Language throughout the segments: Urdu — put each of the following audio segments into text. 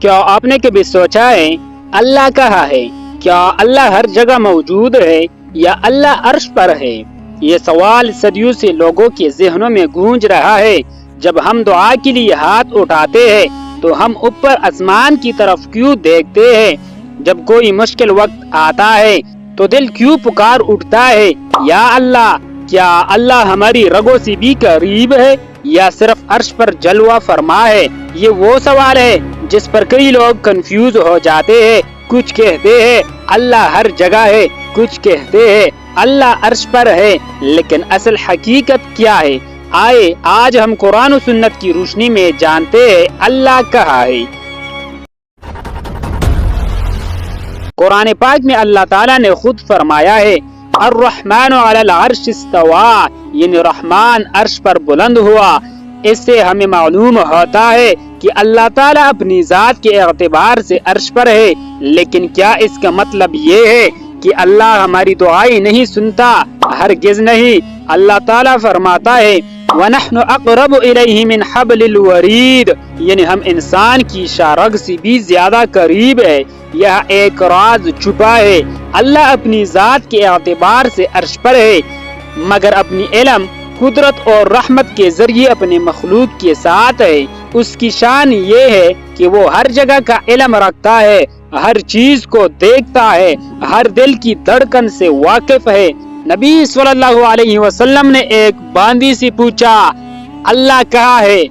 کیا آپ نے کبھی سوچا ہے اللہ کہاں ہے؟ کیا اللہ ہر جگہ موجود ہے یا اللہ عرش پر ہے؟ یہ سوال صدیوں سے لوگوں کے ذہنوں میں گونج رہا ہے۔ جب ہم دعا کے لیے ہاتھ اٹھاتے ہیں تو ہم اوپر آسمان کی طرف کیوں دیکھتے ہیں؟ جب کوئی مشکل وقت آتا ہے تو دل کیوں پکار اٹھتا ہے یا اللہ؟ کیا اللہ ہماری رگوں سے بھی قریب ہے یا صرف عرش پر جلوہ فرما ہے؟ یہ وہ سوال ہے جس پر کئی لوگ کنفیوز ہو جاتے ہیں۔ کچھ کہتے ہیں اللہ ہر جگہ ہے، کچھ کہتے ہیں اللہ عرش پر ہے، لیکن اصل حقیقت کیا ہے؟ آئے آج ہم قرآن و سنت کی روشنی میں جانتے ہیں اللہ کہاں ہے۔ قرآن پاک میں اللہ تعالیٰ نے خود فرمایا ہے الرحمن علی العرش استوى، یعنی رحمان عرش پر بلند ہوا۔ اس سے ہمیں معلوم ہوتا ہے کہ اللہ تعالیٰ اپنی ذات کے اعتبار سے عرش پر ہے، لیکن کیا اس کا مطلب یہ ہے کہ اللہ ہماری دعائیں نہیں سنتا؟ ہرگز نہیں۔ اللہ تعالیٰ فرماتا ہے وَنَحْنُ أَقْرَبُ إِلَيْهِ مِنْ حَبْلِ الْوَرِيدِ، یعنی ہم انسان کی شارگ سے بھی زیادہ قریب ہے۔ یہ ایک راز چھپا ہے۔ اللہ اپنی ذات کے اعتبار سے عرش پر ہے، مگر اپنی علم، قدرت اور رحمت کے ذریعے اپنے مخلوق کے ساتھ ہے۔ اس کی شان یہ ہے کہ وہ ہر جگہ کا علم رکھتا ہے، ہر چیز کو دیکھتا ہے، ہر دل کی دھڑکن سے واقف ہے۔ نبی صلی اللہ علیہ وسلم نے ایک باندی سے پوچھا اللہ کہاں ہے؟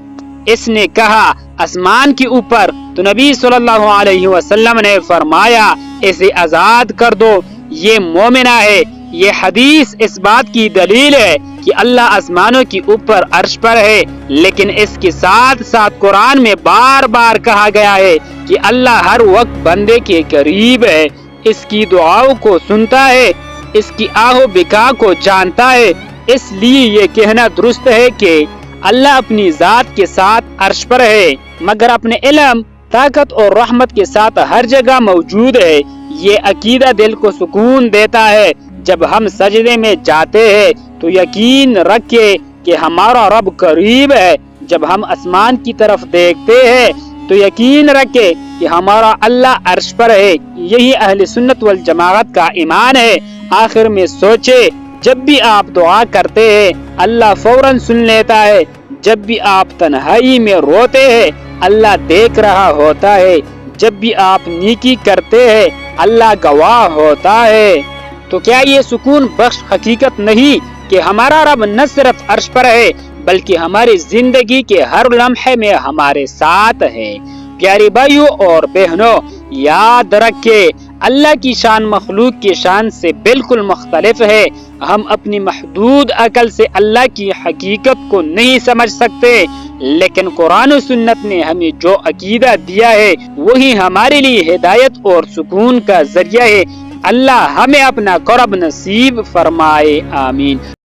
اس نے کہا آسمان کے اوپر، تو نبی صلی اللہ علیہ وسلم نے فرمایا اسے آزاد کر دو، یہ مومنہ ہے۔ یہ حدیث اس بات کی دلیل ہے کہ اللہ آسمانوں کے اوپر عرش پر ہے، لیکن اس کے ساتھ ساتھ قرآن میں بار بار کہا گیا ہے کہ اللہ ہر وقت بندے کے قریب ہے، اس کی دعاؤں کو سنتا ہے، اس کی آہ و بکا کو جانتا ہے۔ اس لیے یہ کہنا درست ہے کہ اللہ اپنی ذات کے ساتھ عرش پر ہے، مگر اپنے علم، طاقت اور رحمت کے ساتھ ہر جگہ موجود ہے۔ یہ عقیدہ دل کو سکون دیتا ہے۔ جب ہم سجدے میں جاتے ہیں تو یقین رکھے کہ ہمارا رب قریب ہے۔ جب ہم آسمان کی طرف دیکھتے ہیں تو یقین رکھے کہ ہمارا اللہ عرش پر ہے۔ یہی اہل سنت والجماعت کا ایمان ہے۔ آخر میں سوچے، جب بھی آپ دعا کرتے ہیں اللہ فوراً سن لیتا ہے۔ جب بھی آپ تنہائی میں روتے ہیں اللہ دیکھ رہا ہوتا ہے۔ جب بھی آپ نیکی کرتے ہیں اللہ گواہ ہوتا ہے۔ تو کیا یہ سکون بخش حقیقت نہیں کہ ہمارا رب نہ صرف عرش پر ہے بلکہ ہماری زندگی کے ہر لمحے میں ہمارے ساتھ ہے؟ پیارے بھائیوں اور بہنوں، یاد رکھے اللہ کی شان مخلوق کی شان سے بالکل مختلف ہے۔ ہم اپنی محدود عقل سے اللہ کی حقیقت کو نہیں سمجھ سکتے، لیکن قرآن و سنت نے ہمیں جو عقیدہ دیا ہے وہی ہمارے لیے ہدایت اور سکون کا ذریعہ ہے۔ اللہ ہمیں اپنا قرب نصیب فرمائے، آمین۔